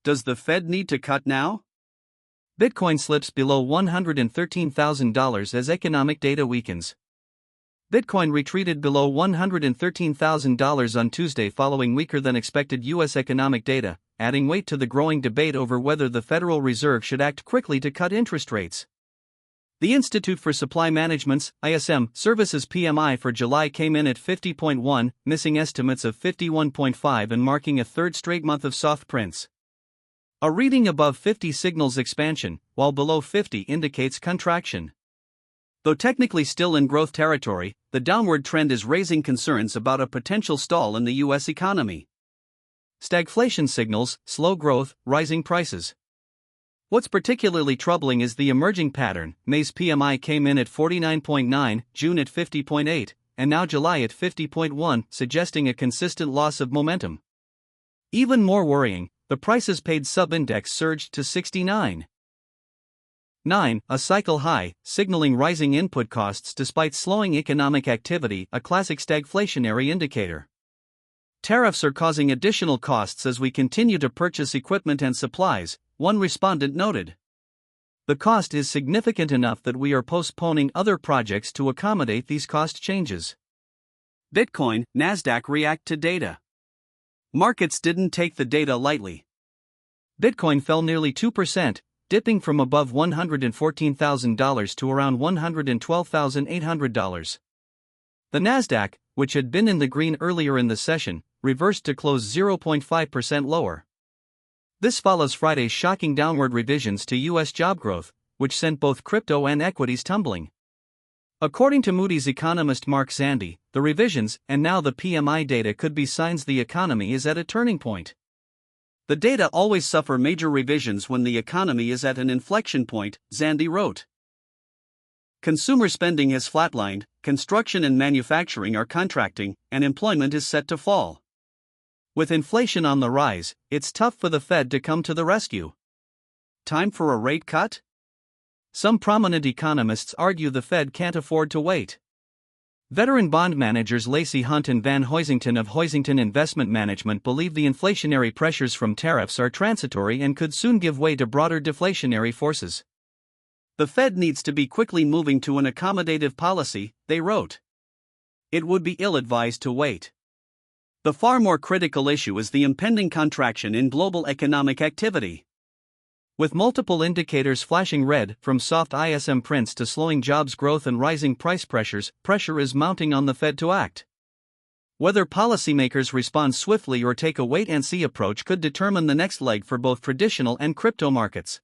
Does the Fed need to cut now? Bitcoin slips below $113,000 as economic data weakens. Bitcoin retreated below $113,000 on Tuesday following weaker than expected U.S. economic data, adding weight to the growing debate over whether the Federal Reserve should act quickly to cut interest rates. The Institute for Supply Management's ISM services PMI for July came in at 50.1, missing estimates of 51.5 and marking a third straight month of soft prints. A reading above 50 signals expansion, while below 50 indicates contraction. Though technically still in growth territory, the downward trend is raising concerns about a potential stall in the U.S. economy. Stagflation signals slow growth, rising prices. What's particularly troubling is the emerging pattern. May's PMI came in at 49.9, June at 50.8, and now July at 50.1, suggesting a consistent loss of momentum. Even more worrying, the prices paid sub-index surged to 69.9, a cycle high, signaling rising input costs despite slowing economic activity, a classic stagflationary indicator. Tariffs are causing additional costs as we continue to purchase equipment and supplies, one respondent noted. The cost is significant enough that we are postponing other projects to accommodate these cost changes. Bitcoin, Nasdaq react to data. Markets didn't take the data lightly. Bitcoin fell nearly 2%, dipping from above $114,000 to around $112,800. The Nasdaq, which had been in the green earlier in the session, reversed to close 0.5% lower. This follows Friday's shocking downward revisions to U.S. job growth, which sent both crypto and equities tumbling. According to Moody's economist Mark Zandi, the revisions and now the PMI data could be signs the economy is at a turning point. The data always suffer major revisions when the economy is at an inflection point, Zandi wrote. Consumer spending has flatlined, construction and manufacturing are contracting, and employment is set to fall. With inflation on the rise, it's tough for the Fed to come to the rescue. Time for a rate cut? Some prominent economists argue the Fed can't afford to wait. Veteran bond managers Lacey Hunt and Van Hoisington of Hoisington Investment Management believe the inflationary pressures from tariffs are transitory and could soon give way to broader deflationary forces. The Fed needs to be quickly moving to an accommodative policy, they wrote. It would be ill-advised to wait. The far more critical issue is the impending contraction in global economic activity. With multiple indicators flashing red, from soft ISM prints to slowing jobs growth and rising price pressures, pressure is mounting on the Fed to act. Whether policymakers respond swiftly or take a wait-and-see approach could determine the next leg for both traditional and crypto markets.